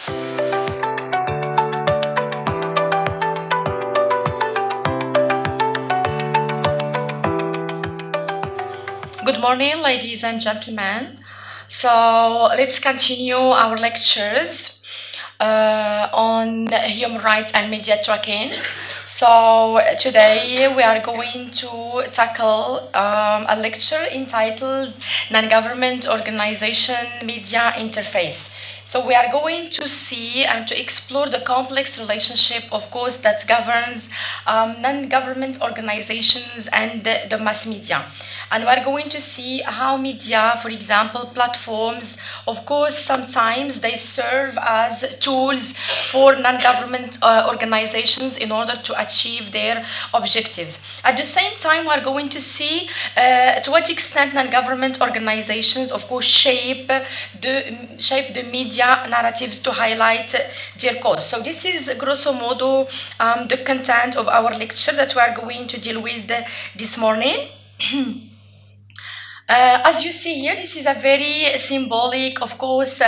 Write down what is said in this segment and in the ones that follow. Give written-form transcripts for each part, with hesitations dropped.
Good morning, ladies and gentlemen. So let's continue our lectures on human rights and media tracking. So today we are going to tackle a lecture entitled Non-Government Organization Media Interface. So we are going to see and to explore the complex relationship, of course, that governs non-government organizations and the mass media. And we're going to see how media, for example, platforms, of course, sometimes they serve as tools for non-government organizations in order to achieve their objectives. At the same time, we're going to see to what extent non-government organizations, of course, shape the media narratives to highlight their cause. So this is grosso modo the content of our lecture that we are going to deal with this morning. As you see here, this is a very symbolic, of course,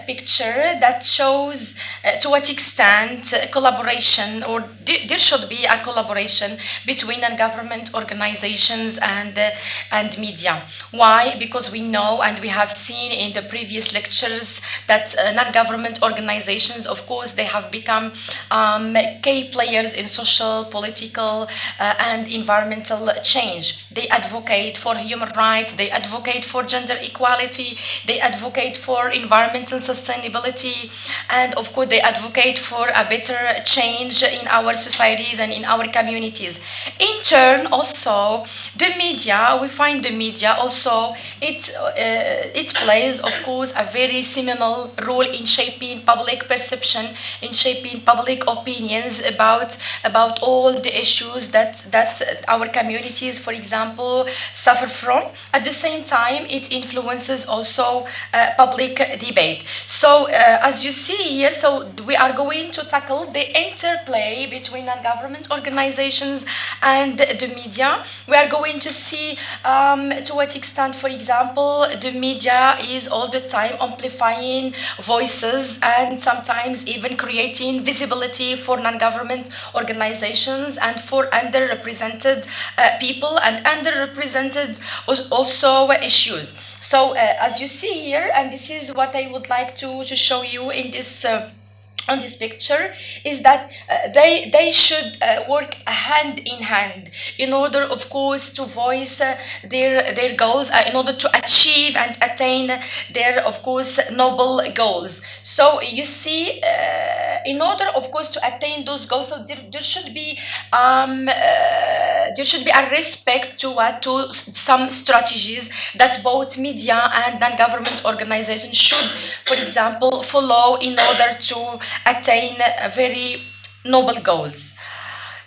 picture that shows to what extent collaboration, or there should be a collaboration between non-government organizations and media. Why? Because we know and we have seen in the previous lectures that non-government organizations, of course, they have become key players in social, political, and environmental change. They advocate for human rights, they advocate for gender equality, they advocate for environmental sustainability, and of course they advocate for a better change in our societies and in our communities. In turn, also the media, we find the media also it plays, of course, a very seminal role in shaping public perception, in shaping public opinions about all the issues that our communities, for example, suffer from. At the same time, it influences also public debate. So as you see here, so we are going to tackle the interplay between non-government organizations and the media. We are going to see to what extent, for example, the media is all the time amplifying voices and sometimes even creating visibility for non-government organizations and for underrepresented people and underrepresented also issues. So as you see here, and this is what I would like to show you in this on this picture, is that they should work hand in hand in order, of course, to voice their goals, in order to achieve and attain their, of course, noble goals. So you see, in order, of course, to attain those goals, so there should be a respect to some strategies that both media and non-government organizations should, for example, follow in order to attain very noble goals.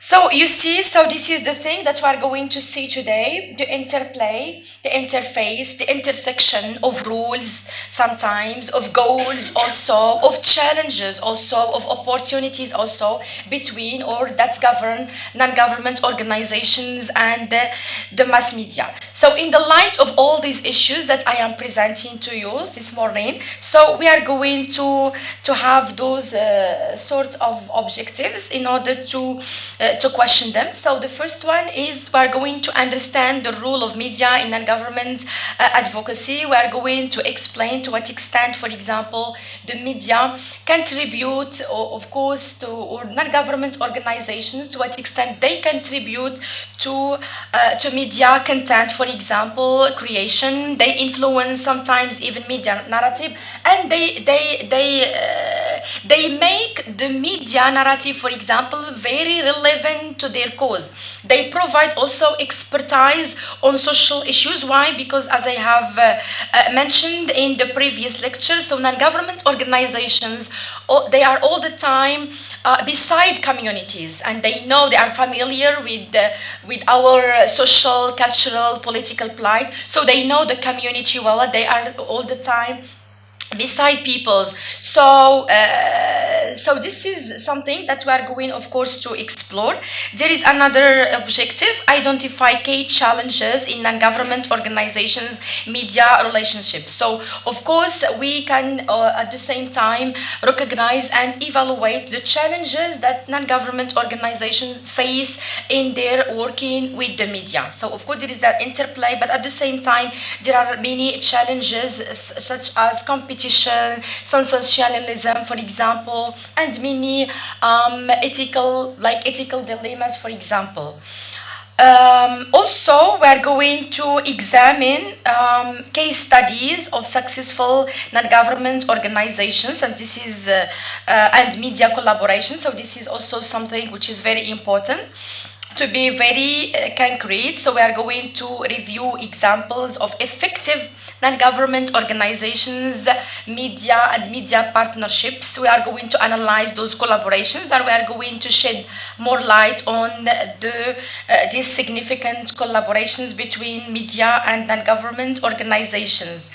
So you see, so this is the thing that we are going to see today: the interplay, the interface, the intersection of rules, sometimes of goals, also of challenges, also of opportunities, also between or that govern non-government organizations and the mass media. So in the light of all these issues that I am presenting to you this morning, so we are going to have those sorts of objectives in order to question them. So the first one is we are going to understand the role of media in non-government advocacy. We are going to explain to what extent, for example, the media contribute, or, of course, to or non-government organizations, to what extent they contribute to media content, for example, creation. They influence sometimes even media narrative, and they make the media narrative, for example, very relevant to their cause. They provide also expertise on social issues. Why? Because, as I have mentioned in the previous lecture, so non-government organizations, they are all the time beside communities, and they know, they are familiar with our social, cultural, political plight. So they know the community well. They are all the time beside peoples. So this is something that we are going, of course, to explore explore. There is another objective: identify key challenges in non-government organizations media relationships. So of course we can at the same time recognize and evaluate the challenges that non-government organizations face in their working with the media. So of course there is that interplay, but at the same time there are many challenges such as competition, sensationalism, for example, and many ethical dilemmas, for example. Also, we are going to examine case studies of successful non-government organizations, and this is and media collaboration. So this is also something which is very important to be very concrete. So we are going to review examples of effective non-government organizations, media and media partnerships. We are going to analyze those collaborations, and we are going to shed more light on these significant collaborations between media and non-government organizations.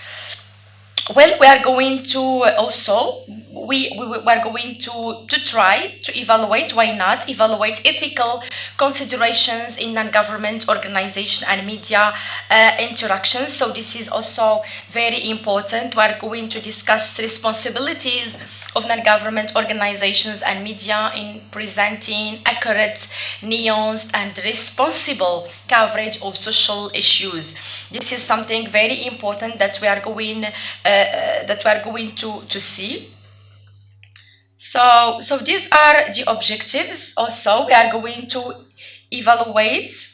Well, we are going to also we are going to try to evaluate, why not evaluate ethical considerations in non-government organization and media interactions. So this is also very important. We are going to discuss responsibilities of non-government organizations and media in presenting accurate, nuanced, and responsible coverage of social issues. This is something very important that we are going to see. So these are the objectives. Also, we are going to evaluate.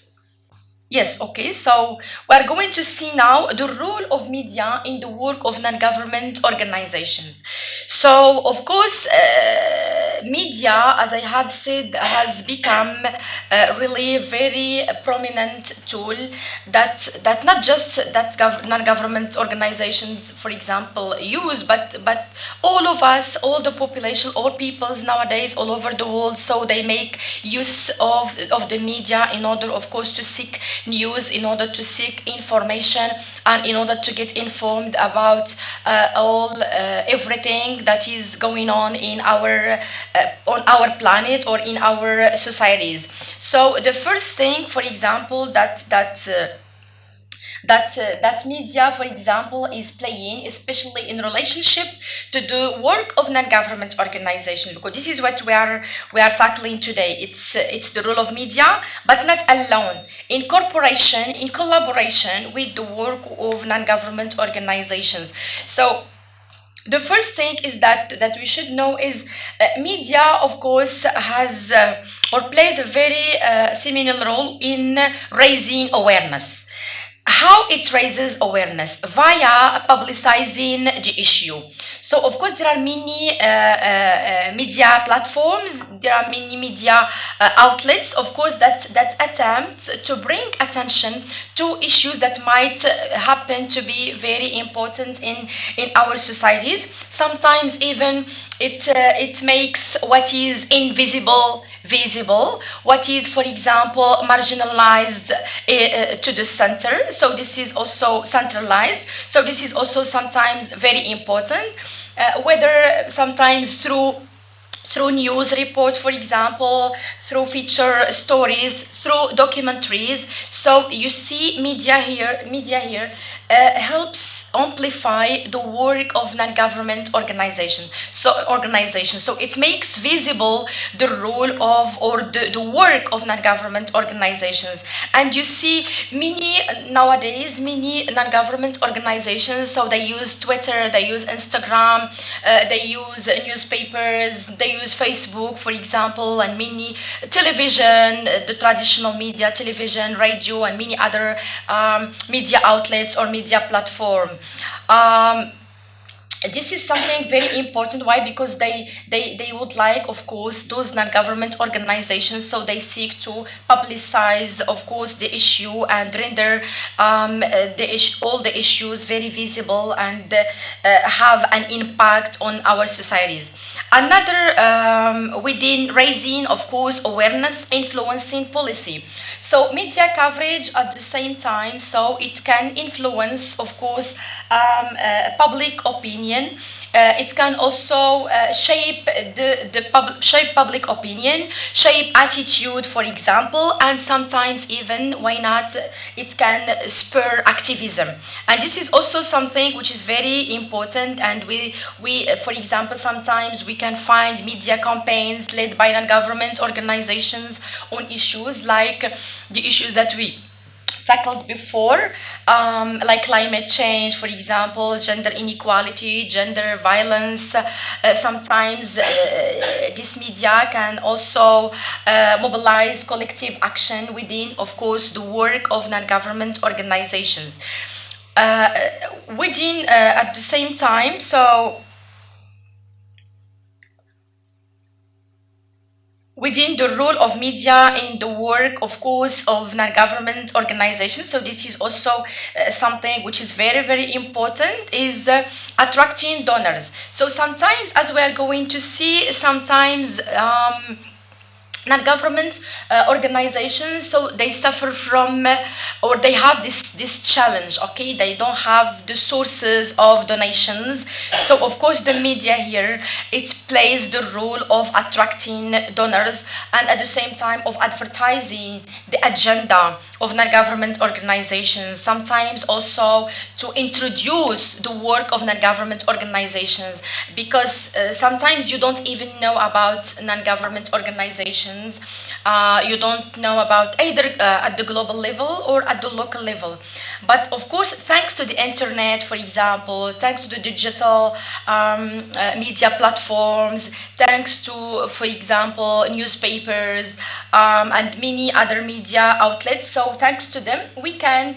Yes, okay. So we are going to see now the role of media in the work of non-government organizations. So, of course, media, as I have said, has become really a very prominent tool that not just that non-government organizations, for example, use, but all of us, all the population, all peoples nowadays all over the world. So they make use of the media in order, of course, to seek news, in order to seek information, and in order to get informed about everything that is going on in our planet or in our societies. So the first thing, for example, that media, for example, is playing, especially in relationship to the work of non-government organization, because this is what we are tackling today. It's the role of media, but not alone. In collaboration with the work of non-government organizations. So the first thing is that we should know is media, of course, has or plays a very seminal role in raising awareness. How it raises awareness? Via publicizing the issue. So, of course, there are many media platforms, there are many media outlets, of course, that attempt to bring attention to issues that might happen to be very important in our societies. Sometimes even it makes what is invisible visible, what is, for example, marginalized to the center. So this is also centralized. So this is also sometimes very important, whether sometimes through news reports, for example, through feature stories, through documentaries. So you see media here helps amplify the work of non-government organization. So it makes visible the role of or the work of non-government organizations. And you see nowadays many non-government organizations, so they use Twitter, they use Instagram, they use newspapers, they use Facebook, for example, and many television, the traditional media, television, radio, and many other media outlets or media platform. This is something very important. Why? Because they would like, of course, those non-government organizations, so they seek to publicize, of course, the issue and render all the issues very visible and have an impact on our societies. Another within raising, of course, awareness, influencing policy. So media coverage at the same time, so it can influence, of course, public opinion It can also shape public opinion, shape attitude, for example, and sometimes even, why not, it can spur activism. And this is also something which is very important. And we for example, sometimes we can find media campaigns led by non-government organizations on issues like the issues that we tackled before, like climate change, for example, gender inequality, gender violence. Sometimes this media can also mobilize collective action within, of course, the work of non-government organizations. Within, at the same time, so within the role of media in the work, of course, of non-government organizations. So this is also something which is very, very important, is attracting donors. So sometimes, as we are going to see, sometimes non-government organizations, so they suffer from or they have this challenge. Okay, they don't have the sources of donations. So of course the media here, it plays the role of attracting donors, and at the same time of advertising the agenda of non-government organizations, sometimes also to introduce the work of non-government organizations, because sometimes you don't even know about non-government organizations. You don't know about either at the global level or at the local level. But of course, thanks to the internet, for example, thanks to the digital media platforms, thanks to, for example, newspapers and many other media outlets. So thanks to them, we can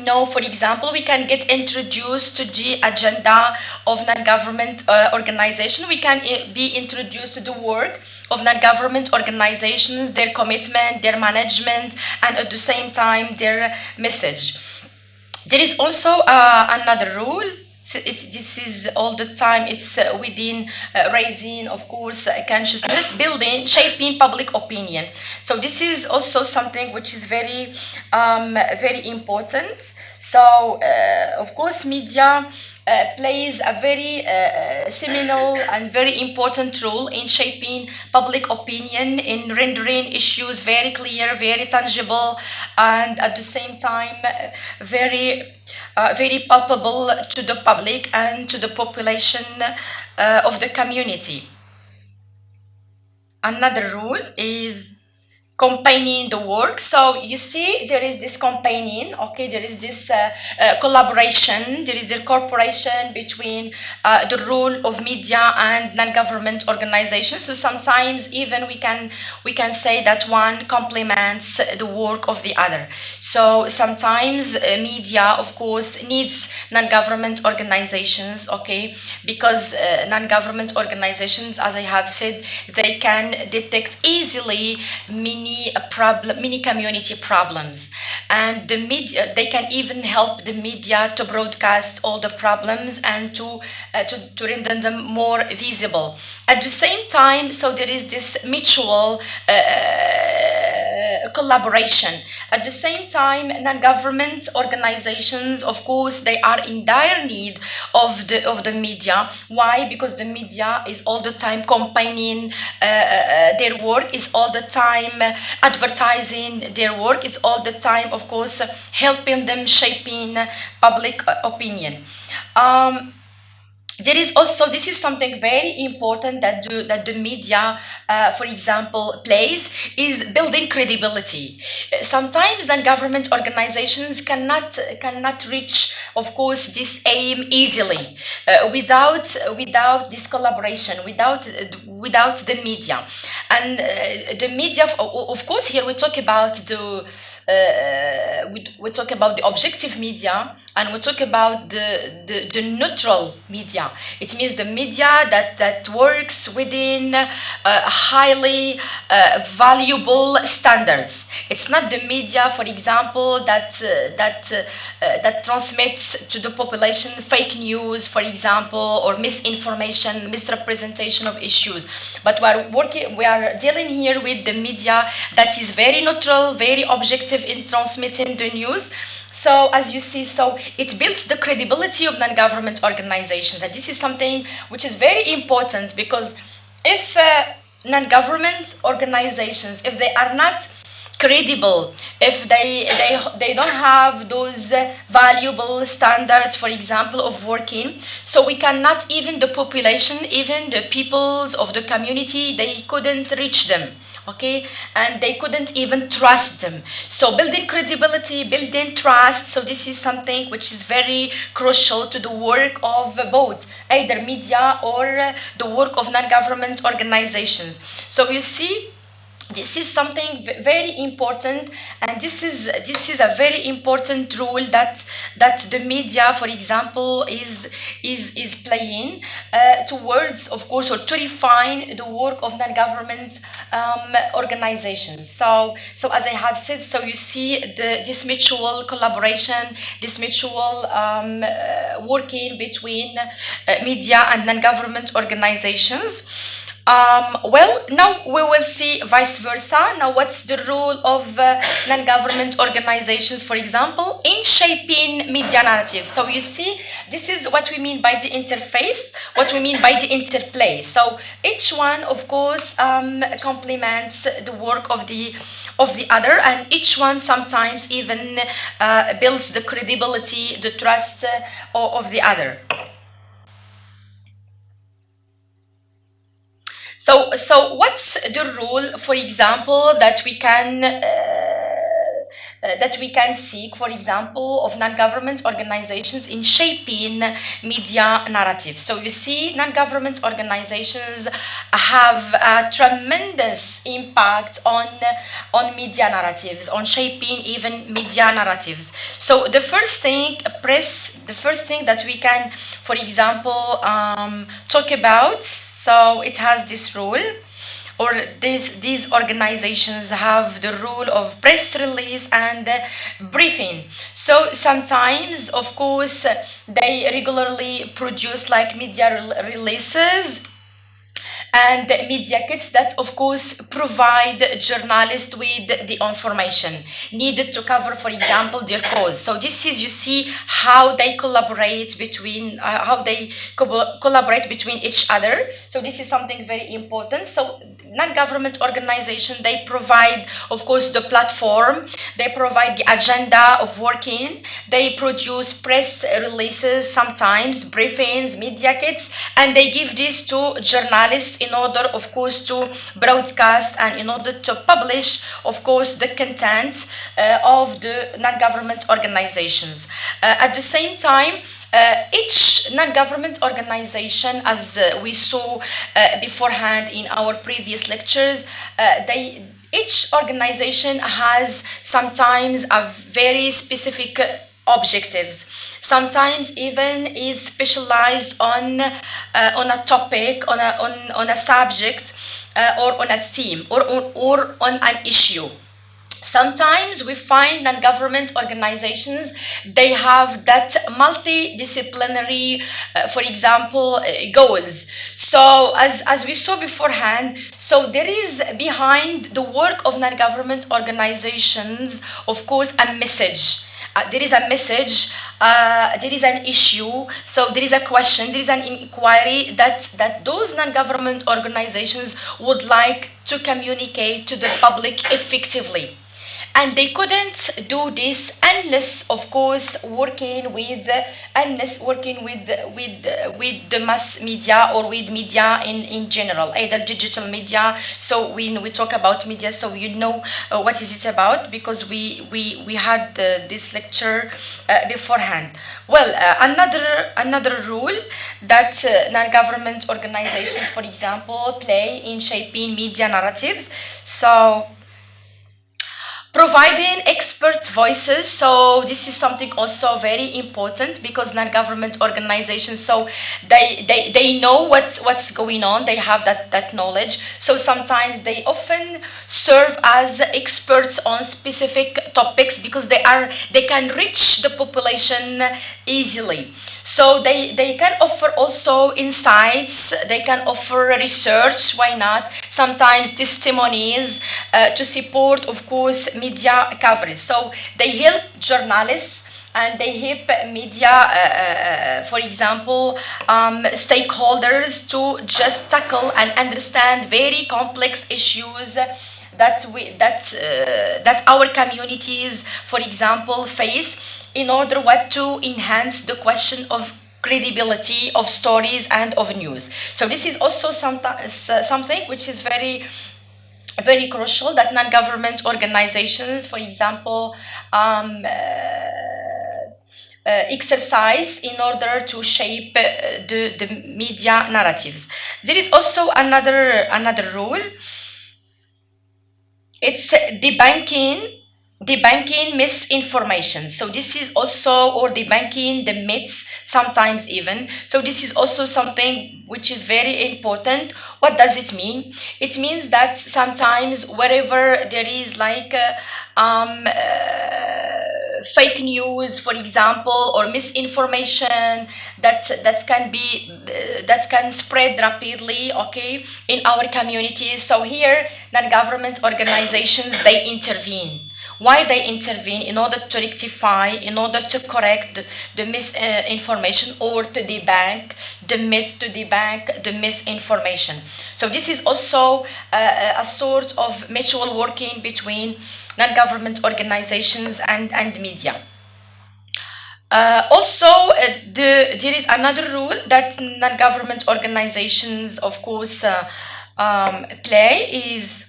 know, for example, we can get introduced to the agenda of non-government organization. We can be introduced to the work of non-government organizations, their commitment, their management, and at the same time their message. There is also another rule. This is all the time, it's within raising, of course, consciousness, building, shaping public opinion. So this is also something which is very, very important. So, of course, media plays a very seminal and very important role in shaping public opinion, in rendering issues very clear, very tangible, and at the same time very palpable to the public and to the population of the community. Another rule is campaigning the work. So you see, there is this campaigning, okay, there is this collaboration, there is a cooperation between the role of media and non-government organizations. So sometimes even we can say that one complements the work of the other. So sometimes media, of course, needs non-government organizations, okay, because non-government organizations, as I have said, they can detect easily many community problems, and the media, they can even help the media to broadcast all the problems and to render them more visible. At the same time, so there is this mutual collaboration. At the same time, non-government organizations, of course, they are in dire need of the media. Why? Because the media is all the time campaigning their work, is all the time advertising their work, is all the time, of course, helping them shaping public opinion. There is also, this is something very important that the media, for example, plays, is building credibility. Sometimes non-government organizations cannot reach, of course, this aim easily without this collaboration, without the media. And the media, of course, here we talk about we talk about the objective media, and we talk about the neutral media. It means the media that works within highly valuable standards. It's not the media, for example, that transmits to the population fake news, for example, or misinformation, misrepresentation of issues. But we are dealing here with the media that is very neutral, very objective in transmitting the news. So as you see, so it builds the credibility of non-government organizations, and this is something which is very important, because if non-government organizations, if they are not credible, if they don't have those valuable standards, for example, of working, so we cannot, even the population, even the peoples of the community, they couldn't reach them, okay, and they couldn't even trust them. So building credibility, building trust, so this is something which is very crucial to the work of both either media or the work of non-government organizations. So you see, this is something very important, and this is a very important role that the media, for example, is playing towards, of course, or to refine the work of non-government organizations. So as I have said, so you see this mutual collaboration, this mutual working between media and non-government organizations. Well, now we will see vice versa. Now, what's the role of non-government organizations, for example, in shaping media narratives? So you see, this is what we mean by the interface, what we mean by the interplay. So each one, of course, complements the work of the other, and each one sometimes even builds the credibility, the trust of the other. So what's the role, for example, that we can seek, for example, of non-government organizations in shaping media narratives? So you see, non-government organizations have a tremendous impact on media narratives, on shaping even media narratives. So the first thing that we can, for example, talk about, so it has this role, or these organizations have the role of press release and briefing. So sometimes, of course, they regularly produce like media releases and media kits that, of course, provide journalists with the information needed to cover, for example, their cause. So this is, you see, how they collaborate between each other. So this is something very important. So non-government organization, they provide, of course, the platform, they provide the agenda of working, they produce press releases, sometimes briefings, media kits, and they give this to journalists in order, of course, to broadcast and in order to publish, of course, the contents of the non-government organizations. At the same time, each non-government organization, as we saw beforehand in our previous lectures, each organization has sometimes a very specific objectives. Sometimes even is specialized on a topic, on a subject, or on a theme, or on an issue. Sometimes we find non-government organizations, they have that multidisciplinary, for example, goals. So as we saw beforehand, so there is behind the work of non-government organizations, of course, a message. There is a message, there is an issue, so there is a question, there is an inquiry that those non-government organizations would like to communicate to the public effectively. And they couldn't do this unless, of course, working with the mass media, or with media in general, either digital media. So when we talk about media, so you know what is it about, because we had this lecture beforehand. Well, another role that non-government organizations, for example, play in shaping media narratives. So providing expert voices, so this is something also very important, because non-government organizations, so they know what's going on, they have that knowledge. So sometimes they often serve as experts on specific topics, because they can reach the population easily. So they can offer also insights, they can offer research, why not? Sometimes testimonies to support, of course, media coverage. So they help journalists and they help media, for example, stakeholders to just tackle and understand very complex issues that our communities, for example, face, in order what to enhance the question of credibility of stories and of news. So this is also something which is very crucial, that non-government organizations, for example, exercise in order to shape the media narratives. There is also another rule. It's debunking misinformation. So this is also, or debunking the myths sometimes even. So this is also something which is very important. What does it mean? It means that sometimes wherever there is like fake news, for example, or misinformation that can spread rapidly, okay, in our communities. So here, non-government organizations, they intervene. Why they intervene? In order to rectify, in order to correct the misinformation, or to debunk the myth, to debunk the misinformation. So this is also a sort of mutual working between non-government organizations and media. There is another rule that non-government organizations, of course, play, is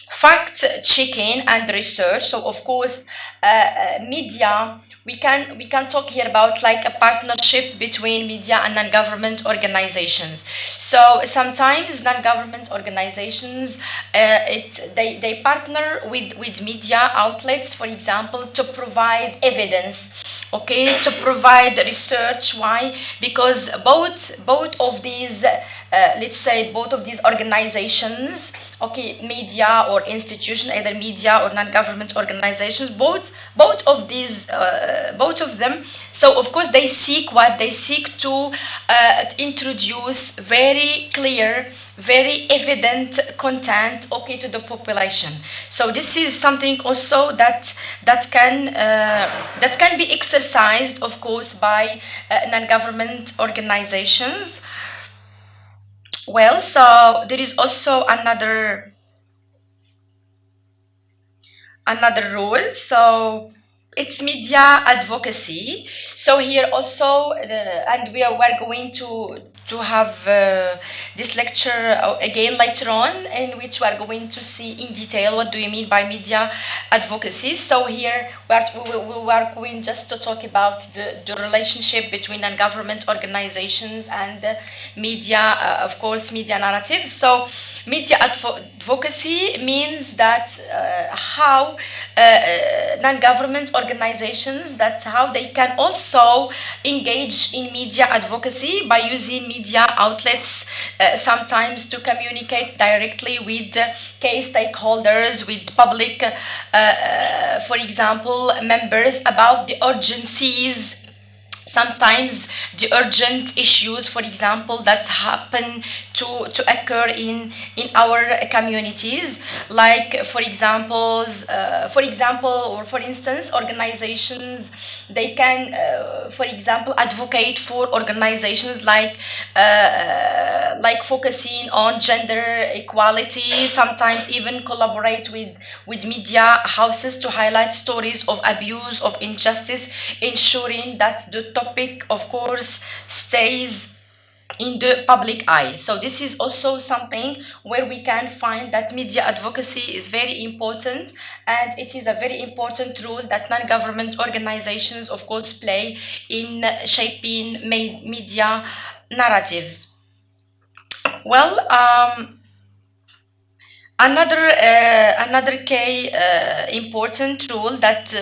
fact-checking and research. So of course, media, we can talk here about like a partnership between media and non-government organizations. So sometimes non-government organizations, they partner with media outlets, for example, to provide evidence, okay, to provide research. Why? Because both of these, let's say, both of these organizations, okay, media or institution, either media or non-government organizations, both of them. So of course they seek to introduce very clear, very evident content, okay, to the population. So this is something also that can be exercised, of course, by non-government organizations. Well, so there is also another rule. So it's media advocacy. So here also, and we're going to have this lecture again later on, in which we are going to see in detail what do you mean by media advocacy. So here we are going just to talk about the relationship between non-government organizations and media, of course, media narratives. So media advocacy means that how non-government organizations, that how they can also engage in media advocacy by using media outlets, sometimes to communicate directly with key stakeholders, with public, for example, members, about the urgencies, sometimes the urgent issues, for example, that happen to occur in our communities. Like for instance, organizations, they can for example advocate for organizations like focusing on gender equality, sometimes even collaborate with media houses to highlight stories of abuse, of injustice, ensuring that the topic, of course, stays in the public eye. So this is also something where we can find that media advocacy is very important, and it is a very important role that non-government organizations, of course, play in shaping media narratives. Well, another key important role that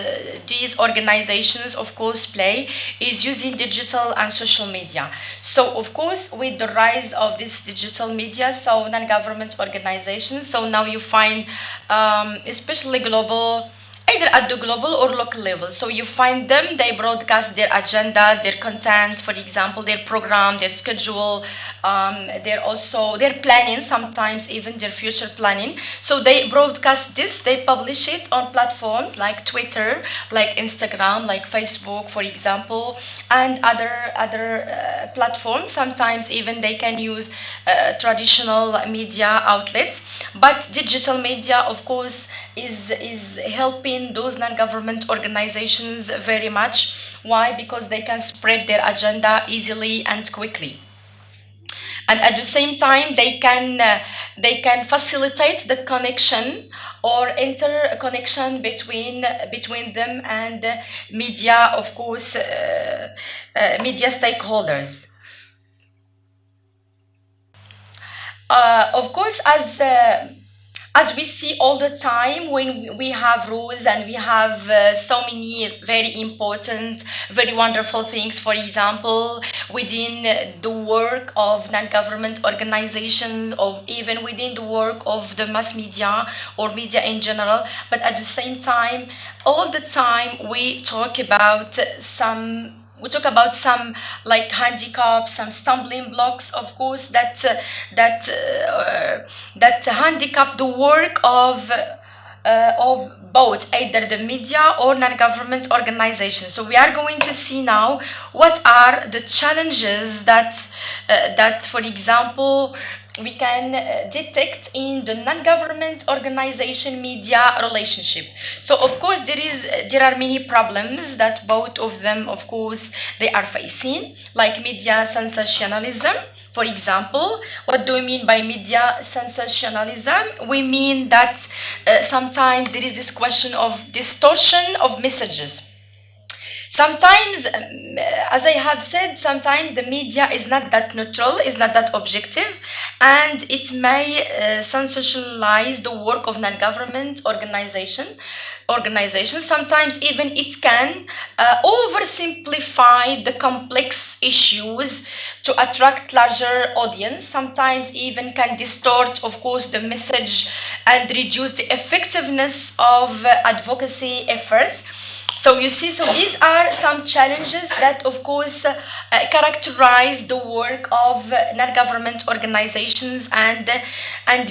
these organizations, of course, play is using digital and social media. So of course, with the rise of this digital media, so non-government organizations, so now you find especially global either at the global or local level. So you find them, they broadcast their agenda, their content, for example, their program, their schedule, they're planning, sometimes even their future planning. So they broadcast this, they publish it on platforms like Twitter, like Instagram, like Facebook, for example, and other platforms. Sometimes even they can use traditional media outlets, but digital media, of course, is helping those non-government organizations very much. Why? Because they can spread their agenda easily and quickly, and at the same time they can facilitate the connection or interconnection between them and media, of course, media stakeholders. Of course, as we see all the time, when we have rules and we have so many very important, very wonderful things, for example, within the work of non-government organizations, or even within the work of the mass media or media in general. But at the same time, all the time we talk about some like handicaps, some stumbling blocks, of course, that handicap the work of both either the media or non-government organizations. So we are going to see now what are the challenges that, for example, we can detect in the non-government organization media relationship. So of course there are many problems that both of them, of course, they are facing, like media sensationalism. For example, what do we mean by media sensationalism? We mean that sometimes there is this question of distortion of messages. Sometimes, as I have said, sometimes the media is not that neutral, is not that objective, and it may sensationalize the work of non-government organizations. Sometimes even it can oversimplify the complex issues to attract larger audience. Sometimes even can distort, of course, the message and reduce the effectiveness of advocacy efforts. So you see, so these are some challenges that, of course, characterize the work of non-government organizations and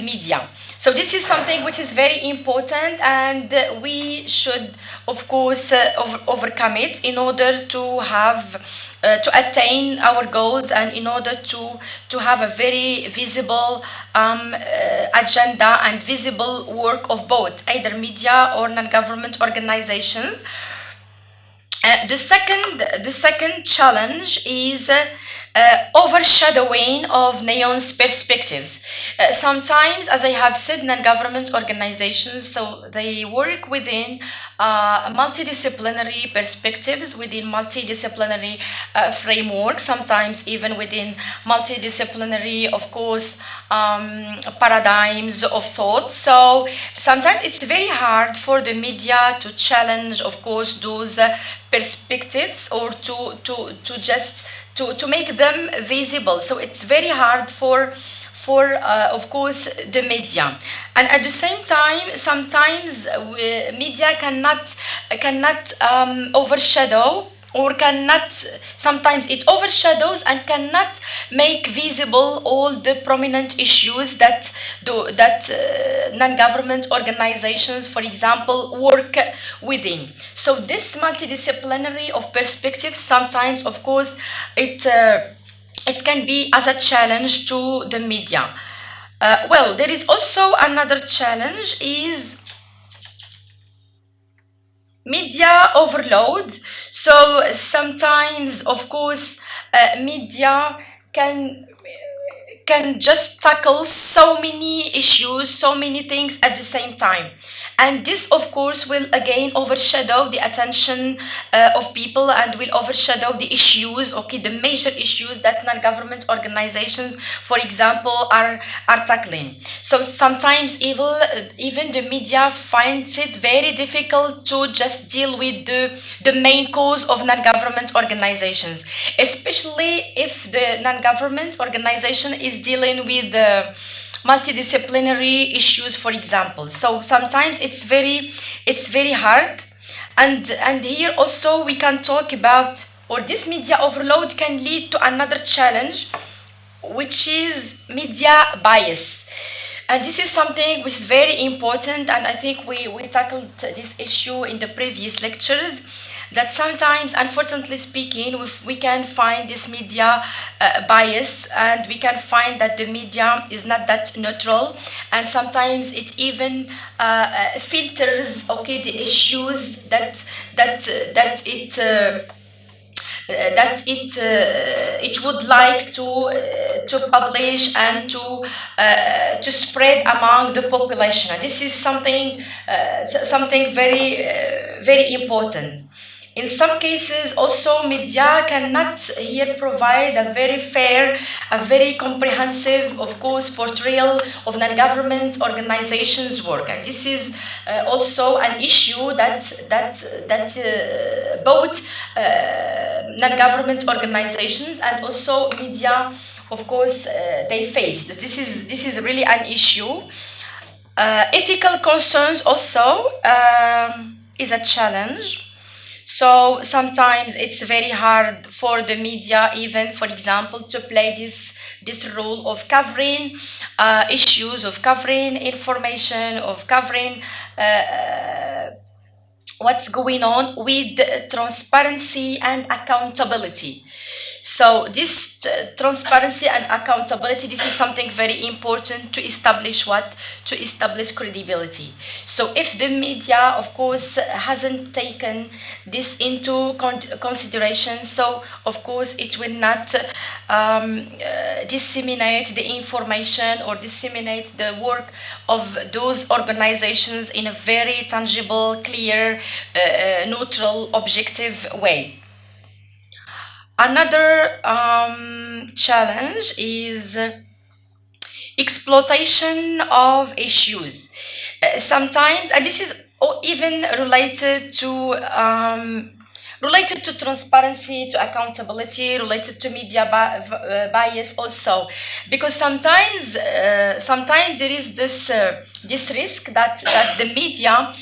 media. So this is something which is very important, and we should, of course, overcome it in order to have to attain our goals, and in order to have a very visible agenda and visible work of both either media or non-government organizations. The second challenge is overshadowing of neon's perspectives. Sometimes, as I have said, non-government organizations, so they work within multidisciplinary perspectives, within multidisciplinary frameworks, sometimes even within multidisciplinary, of course, paradigms of thought. So sometimes it's very hard for the media to challenge, of course, those perspectives, or to just to make them visible. So it's very hard for of course, the media. And at the same time, sometimes media cannot overshadow, or cannot, sometimes it overshadows and cannot make visible all the prominent issues that non-government organizations, for example, work within. So this multidisciplinary of perspectives, sometimes, of course, it can be as a challenge to the media. Well, there is also another challenge, is media overload. So sometimes, of course, media can just tackle so many issues, so many things at the same time. And this, of course, will again overshadow the attention of people, and will overshadow the issues, okay, the major issues that non-government organizations, for example, are tackling. So sometimes even the media finds it very difficult to just deal with the main cause of non-government organizations, especially if the non-government organization is dealing multidisciplinary issues, for example. So sometimes it's very hard, and here also we can talk about, or this media overload can lead to another challenge, which is media bias. And this is something which is very important, and I think we tackled this issue in the previous lectures, that sometimes, unfortunately speaking, we can find this media bias, and we can find that the media is not that neutral, and sometimes it even filters, okay, the issues that it would like to publish and to spread among the population. And this is something very important. In some cases, also, media cannot here provide a very fair, a very comprehensive, of course, portrayal of non-government organizations' work, and this is also an issue that both non-government organizations and also media, of course, they face. This is really an issue. Ethical concerns also is a challenge. So sometimes it's very hard for the media, even, for example, to play this role of covering issues, of covering information, of covering what's going on with transparency and accountability. So this transparency and accountability, this is something very important to establish to establish credibility. So if the media, of course, hasn't taken this into consideration, so of course it will not disseminate the information or disseminate the work of those organizations in a very tangible, clear, neutral, objective way. Another challenge is exploitation of issues. Sometimes, and this is even related to transparency, to accountability, related to media bias also, because sometimes there is this risk that the media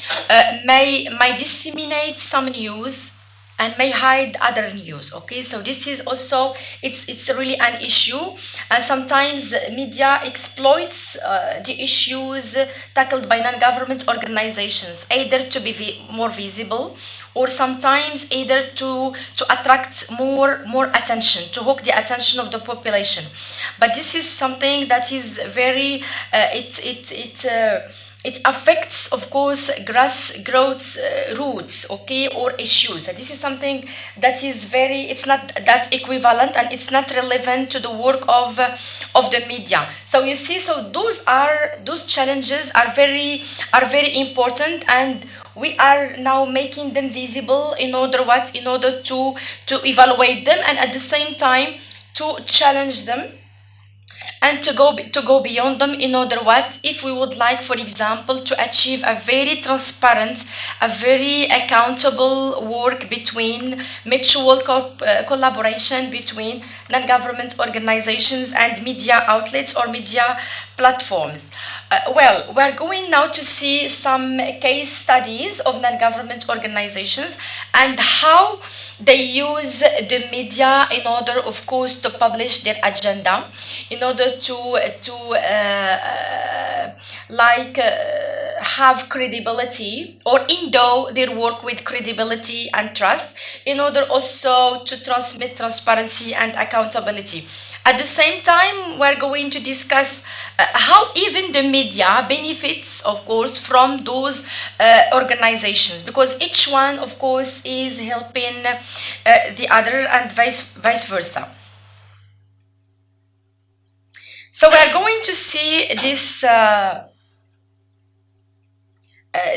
may disseminate some news and may hide other news. Okay, so this is also, it's really an issue, and sometimes media exploits the issues tackled by non-government organizations, either to be more visible, or sometimes either to attract more attention, to hook the attention of the population. But this is something that is very it affects, of course, grassroots roots, okay, or issues. And this is something that is it's not that equivalent, and it's not relevant to the work of the media. So you see, so those challenges are very important, and we are now making them visible in order to evaluate them, and at the same time to challenge them, and to go beyond them, in order if we would like, for example, to achieve a very transparent, a very accountable work between mutual collaboration between non-government organizations and media outlets or media platforms. Well, we're going now to see some case studies of non-government organizations and how they use the media in order, of course, to publish their agenda, in order to have credibility, or endow their work with credibility and trust, in order also to transmit transparency and accountability. At the same time, we're going to discuss how even the media benefits, of course, from those organizations, because each one, of course, is helping the other, and vice versa. So we're going to see this.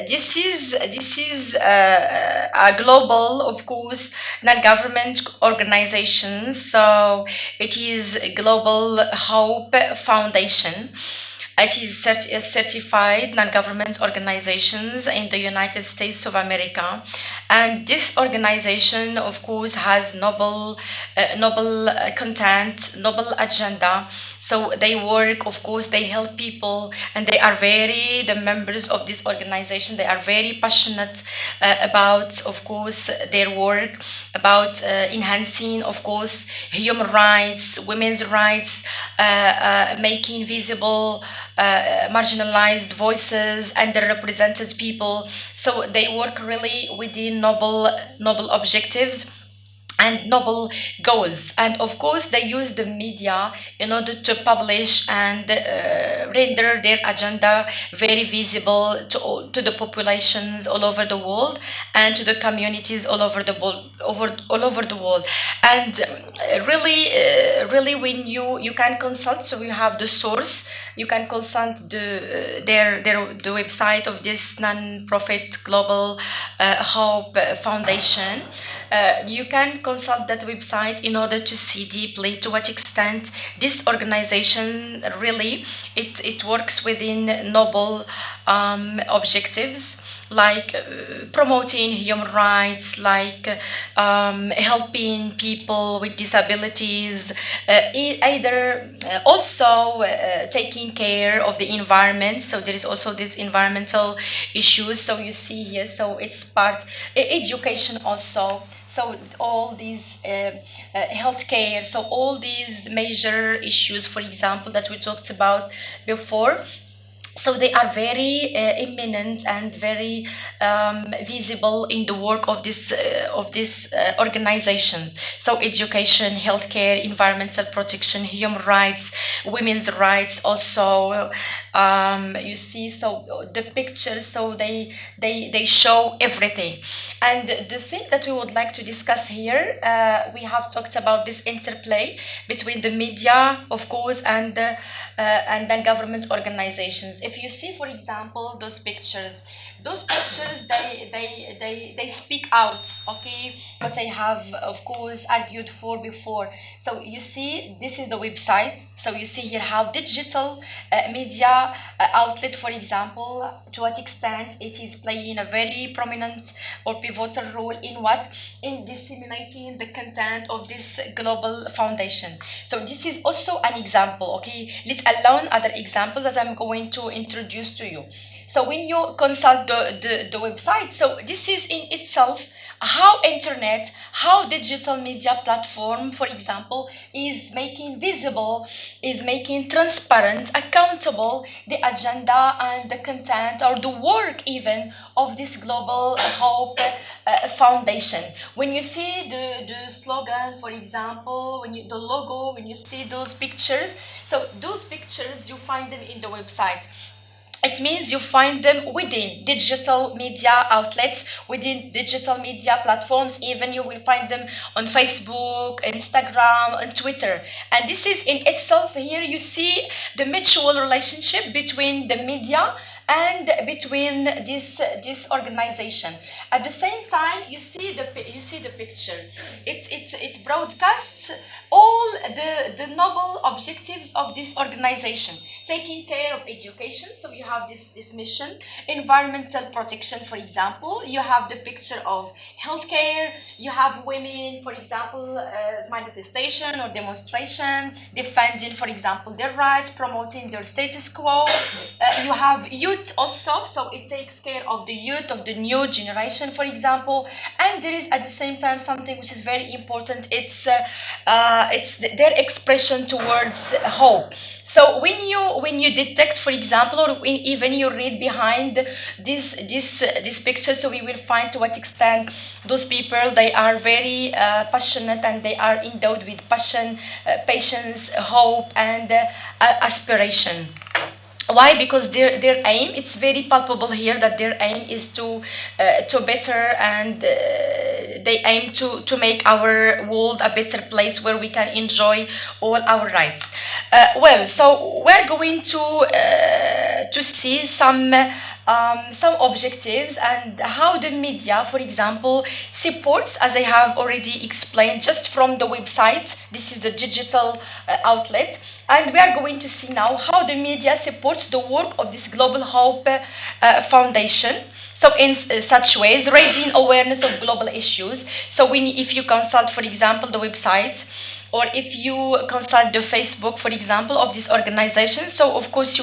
This is a global, of course, non-government organization. So it is Global Hope Foundation. It is certified non-government organizations in the United States of America, and this organization, of course, has noble content, noble agenda. So they work, of course, they help people, and they are the members of this organization, they are very passionate about, of course, their work, about enhancing, of course, human rights, women's rights, making visible marginalized voices, underrepresented people. So they work really within noble objectives and noble goals, and of course they use the media in order to publish and render their agenda very visible to the populations all over the world and to the communities all over the world. And really when you can consult, so you have the source, you can consult the website of this non-profit global hope foundation. You can consult that website in order to see deeply to what extent this organization really it works within noble objectives, like promoting human rights, like helping people with disabilities, either also taking care of the environment. So there is also these environmental issues, so you see here, so it's part education also. So all these healthcare, so all these major issues, for example, that we talked about before. So they are very imminent and very visible in the work of this organization. So education, healthcare, environmental protection, human rights, women's rights also. You see, so the pictures, so they show everything. And the thing that we would like to discuss here, we have talked about this interplay between the media, of course, and then government organizations. If you see, for example, those pictures, they speak out, okay, what I have, of course, argued for before. So you see, this is the website. So you see here how digital media outlet, for example, to what extent it is playing a very prominent or pivotal role in what? In disseminating the content of this global foundation. So this is also an example, okay, let alone other examples that I'm going to introduce to you. So when you consult the website, so this is in itself how internet, how digital media platform, for example, is making visible, is making transparent, accountable the agenda and the content or the work even of this global hope foundation. When you see the slogan, for example, the logo, when you see those pictures, so those pictures, you find them in the website. It means you find them within digital media outlets, within digital media platforms. Even you will find them on Facebook, Instagram, and Twitter. And this is in itself, here you see the mutual relationship between the media and between this organization. At the same time, you see the picture. It broadcasts all the noble objectives of this organization, taking care of education. So you have this mission, environmental protection, for example. You have the picture of healthcare. You have women, for example, manifestation or demonstration, defending, for example, their rights, promoting their status quo. You have youth also, so it takes care of the youth, of the new generation, for example. And there is at the same time something which is very important. It's their expression towards hope. So when you detect, for example, or even you read behind this picture, so we will find to what extent those people, they are very passionate, and they are endowed with passion, patience, hope, and aspiration. Why? Because their aim, it's very palpable here that their aim is to better, and they aim to make our world a better place where we can enjoy all our rights. Well, so we're going to see some some objectives and how the media, for example, supports, as I have already explained, just from the website. This is the digital outlet. And we are going to see now how the media supports the work of this Global Hope Foundation. So in such ways, raising awareness of global issues. So if you consult, for example, the website, or if you consult the Facebook, for example, of this organization, so of course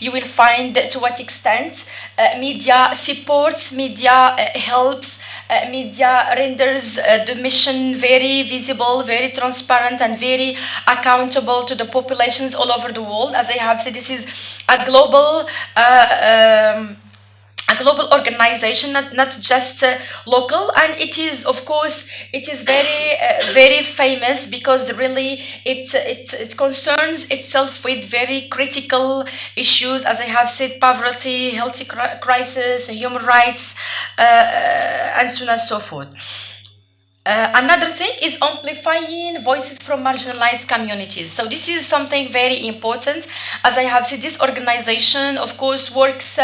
you will find to what extent media supports, media helps, media renders the mission very visible, very transparent, and very accountable to the populations all over the world. As I have said, this is a global organization, not just local, and it is, of course, it is very famous because really it concerns itself with very critical issues, as I have said: poverty, health crisis, human rights, and so on and so forth. Another thing is amplifying voices from marginalized communities. So this is something very important. As I have said, this organization, of course, works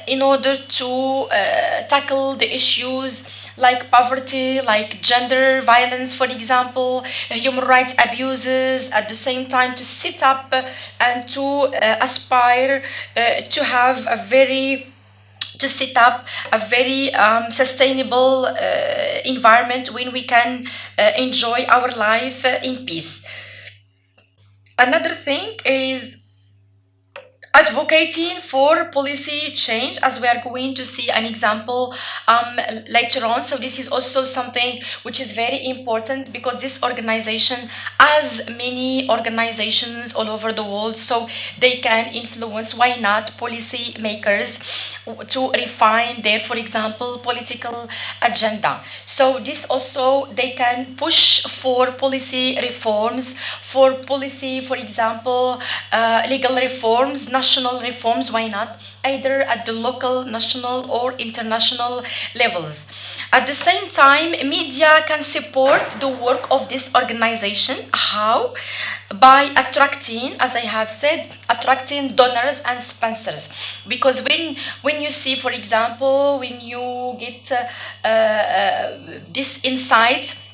in order to tackle the issues like poverty, like gender violence, for example, human rights abuses, at the same time to sit up and to aspire to have a very sustainable environment when we can enjoy our life in peace. Another thing is advocating for policy change, as we are going to see an example later on. So this is also something which is very important because this organization, as many organizations all over the world, so they can influence, why not, policy makers to refine their, for example, political agenda. So this also, they can push for policy reforms, for policy, for example, legal reforms, national reforms, why not, either at the local, national, or international levels. At the same time, media can support the work of this organization. How? By attracting, as I have said, attracting donors and sponsors. Because when you see, for example, when you get this insight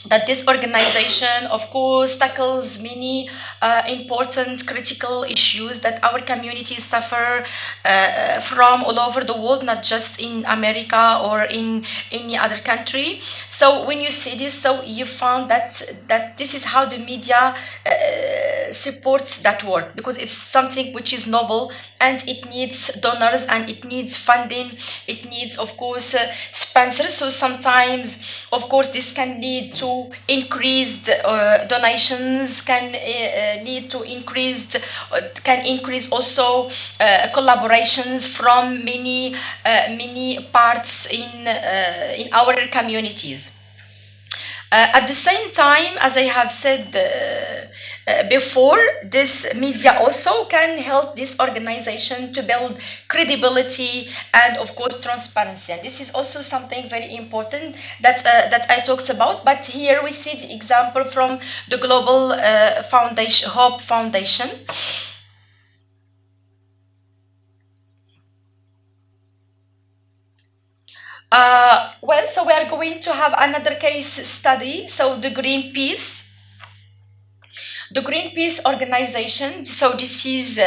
that this organization, of course, tackles many important critical issues that our communities suffer from all over the world, not just in America or in any other country. So when you see this, so you found that this is how the media supports that work, because it's something which is noble and it needs donors and it needs funding, it needs, of course, sponsors. So sometimes, of course, this can lead to increased donations, can lead to can increase also collaborations from many parts in our communities. At the same time, as I have said before, this media also can help this organization to build credibility and, of course, transparency. And this is also something very important that I talked about. But here we see the example from the Global Hope Foundation. Well, so we are going to have another case study. So the Greenpeace organization. So this is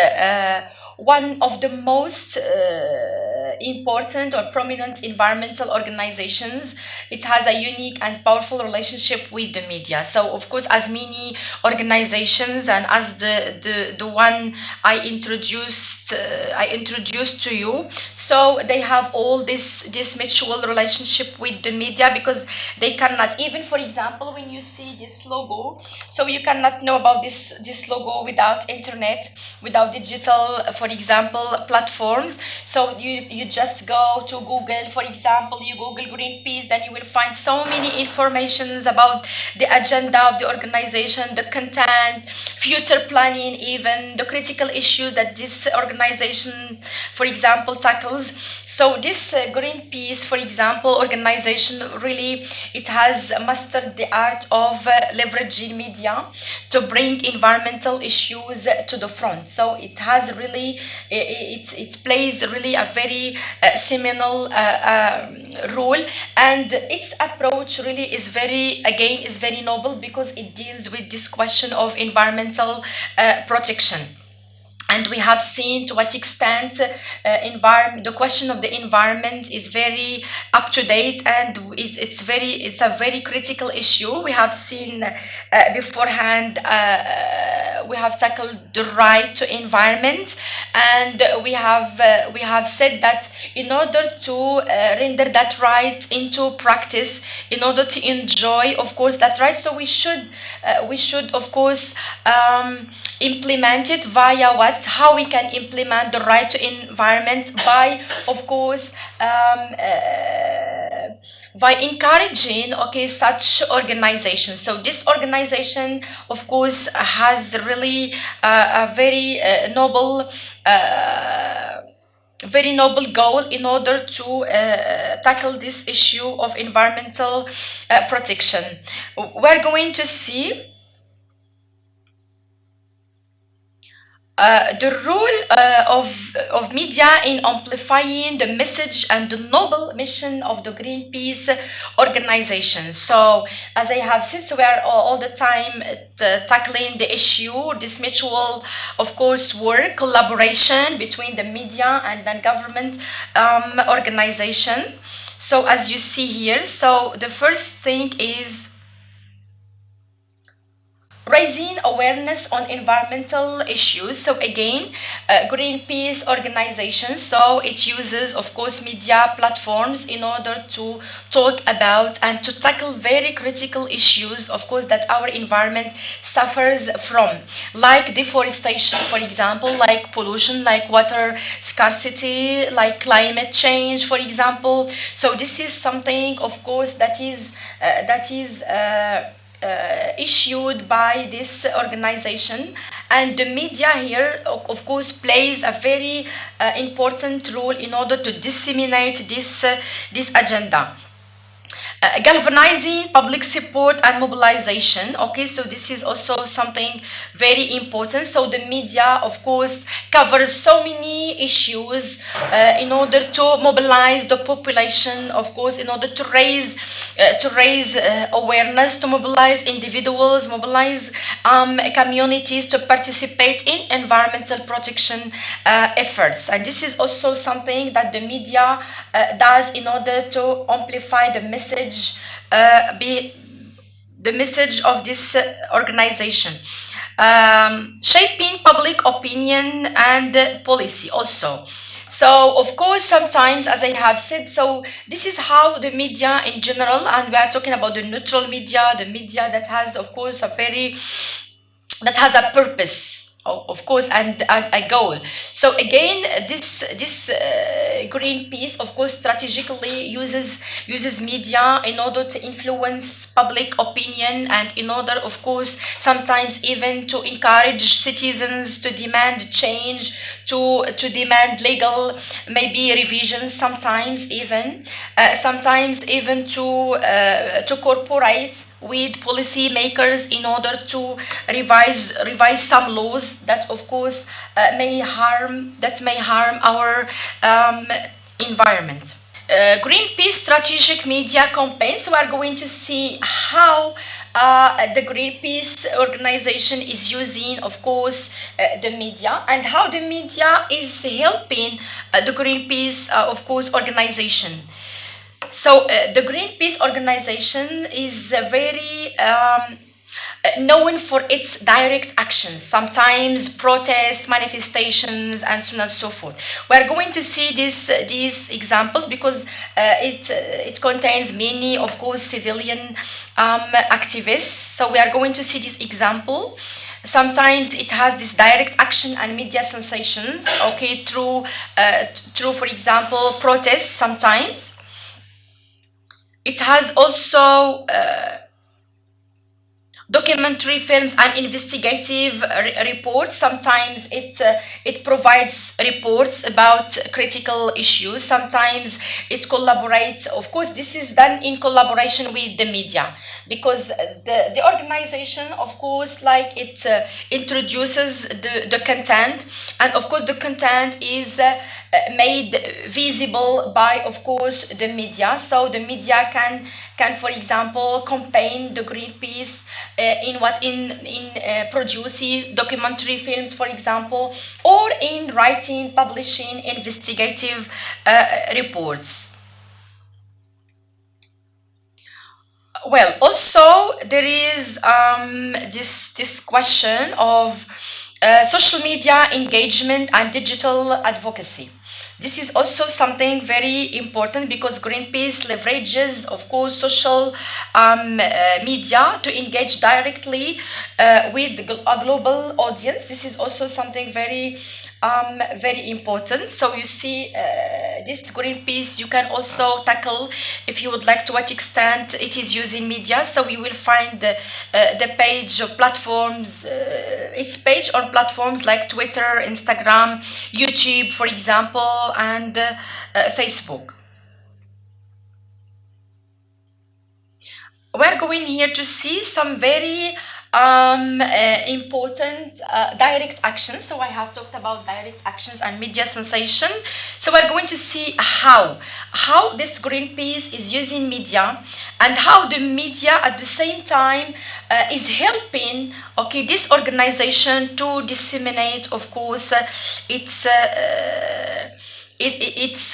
one of the most important or prominent environmental organizations. It has a unique and powerful relationship with the media. So of course, as many organizations, and as the one I introduced to you, so they have all this mutual relationship with the media, because they cannot, even, for example, when you see this logo, so you cannot know about this logo without internet, without digital, for example, platforms. So you just go to Google, for example, you Google Greenpeace, then you will find so many informations about the agenda of the organization, the content, future planning, even the critical issues that this organization, for example, tackles. So this Greenpeace, for example, organization, really, it has mastered the art of leveraging media to bring environmental issues to the front. So it has really, it plays really a very seminal role, and its approach really is very, again, is very novel because it deals with this question of environmental protection. And we have seen to what extent the question of the environment is very up to date, and it's a very critical issue. We have seen beforehand, we have tackled the right to environment, and we have said that in order to render that right into practice, in order to enjoy, of course, that right, so we should of course implement it via how we can implement the right to environment by, of course, by encouraging, okay, such organizations. So this organization, of course, has really a very noble goal in order to tackle this issue of environmental protection. We're going to see the role of media in amplifying the message and the noble mission of the Greenpeace organization. So, as I have said, so we are all the time tackling the issue, this mutual, of course, work, collaboration between the media and non-government organization. So, as you see here, so the first thing is raising awareness on environmental issues. So again, Greenpeace organization, so it uses, of course, media platforms in order to talk about and to tackle very critical issues, of course, that our environment suffers from, like deforestation, for example, like pollution, like water scarcity, like climate change, for example. So this is something, of course, that is issued by this organization, and the media here, of course, plays a very important role in order to disseminate this agenda. Galvanizing public support and mobilization. Okay, so this is also something very important. So the media, of course, covers so many issues in order to mobilize the population, of course, in order to raise awareness, to mobilize individuals, mobilize communities to participate in environmental protection efforts. And this is also something that the media does in order to amplify the message of this organization. Shaping public opinion and policy also. So, of course, sometimes, as I have said, so this is how the media in general, and we are talking about the neutral media, the media that has, of course, a purpose, of course, and a goal. So again, this Greenpeace, of course, strategically uses media in order to influence public opinion, and in order, of course, sometimes even to encourage citizens to demand change, to demand legal, maybe revisions, sometimes even to cooperate with policy makers in order to revise some laws that, of course, may harm our environment. Greenpeace strategic media campaign. So we are going to see how the Greenpeace organization is using, of course, the media, and how the media is helping the Greenpeace, of course, organization. So the Greenpeace organization is very known for its direct actions, sometimes protests, manifestations, and so on and so forth. We are going to see these examples because it contains many, of course, civilian activists. So we are going to see this example. Sometimes it has this direct action and media sensations, okay, through, for example, protests. Sometimes it has also documentary films and investigative reports. Sometimes it provides reports about critical issues. Sometimes it collaborates. Of course, this is done in collaboration with the media, because the organization, of course, like it introduces the content, and of course the content is made visible by, of course, the media. So the media can, for example, campaign the Greenpeace in producing documentary films, for example, or in writing, publishing investigative reports. Well, also there is this question of social media engagement and digital advocacy. This is also something very important, because Greenpeace leverages, of course, social media to engage directly with a global audience. This is also something very important. So you see, this Greenpeace, you can also tackle, if you would like, to what extent it is using media. So you will find the page of platforms, its page on platforms like Twitter, Instagram, YouTube, for example, and Facebook. We're going here to see some very important direct actions. So I have talked about direct actions and media sensation. So we're going to see how this Greenpeace is using media, and how the media at the same time is helping, okay, this organization to disseminate, of course, its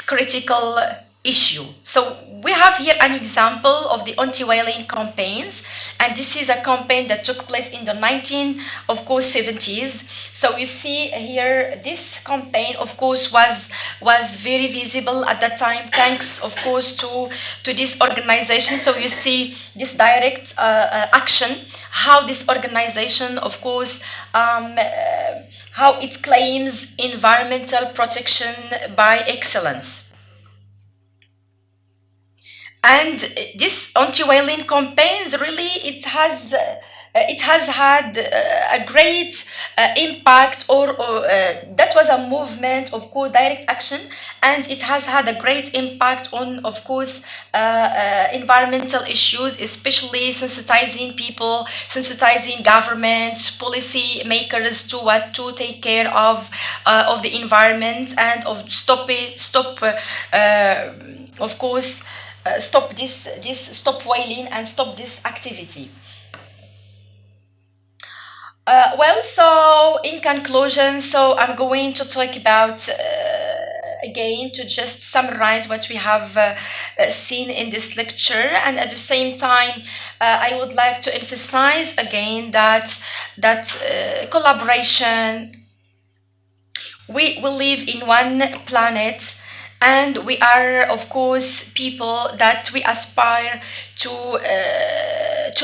critical issue. So we have here an example of the anti-whaling campaigns, and this is a campaign that took place in the 1970s. So you see here, this campaign, of course, was very visible at that time, thanks, of course, to this organization. So you see this direct action, how this organization, of course, how it claims environmental protection by excellence. And this anti-whaling campaigns, really, it has had a great impact, or that was a movement, of course, direct action, and it has had a great impact on, of course, environmental issues, especially sensitizing people, sensitizing governments, policy makers to what to take care of the environment, and of of course, stop whaling and stop this activity. Well, so in conclusion, so I'm going to talk about again, to just summarize what we have seen in this lecture, and at the same time I would like to emphasize again that collaboration, we live in one planet, and we are, of course, people that we aspire to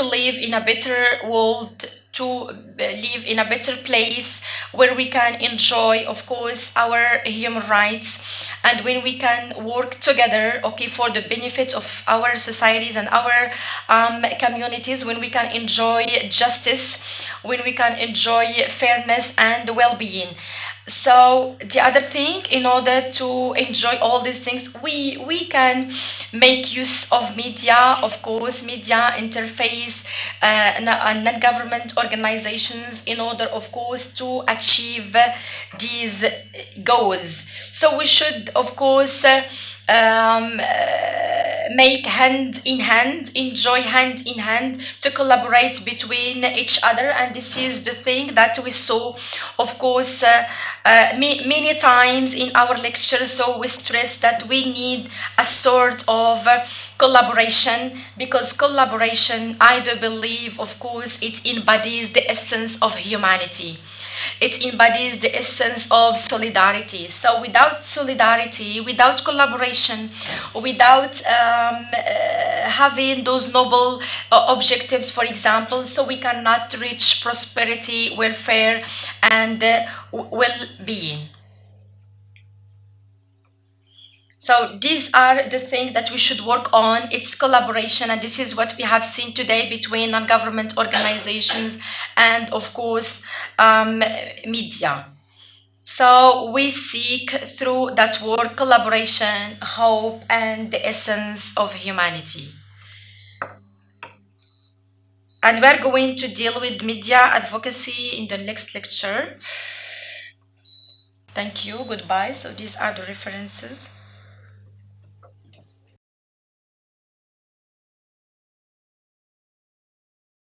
live in a better world, to live in a better place, where we can enjoy, of course, our human rights, and when we can work together, okay, for the benefit of our societies and our communities, when we can enjoy justice, when we can enjoy fairness and well-being. So the other thing, in order to enjoy all these things, we can make use of media, of course, media interface, and non-government organizations, in order, of course, to achieve these goals. So we should, of course, make hand in hand, enjoy hand in hand, to collaborate between each other. And this is the thing that we saw, of course, many times in our lectures. So we stress that we need a sort of collaboration, because collaboration, I do believe, of course, it embodies the essence of humanity. It embodies the essence of solidarity. So without solidarity, without collaboration, without having those noble objectives, for example, so we cannot reach prosperity, welfare, and well-being. So these are the things that we should work on. It's collaboration, and this is what we have seen today between non-government organizations and, of course, media. So we seek through that work collaboration, hope, and the essence of humanity. And we are going to deal with media advocacy in the next lecture. Thank you. Goodbye. So these are the references.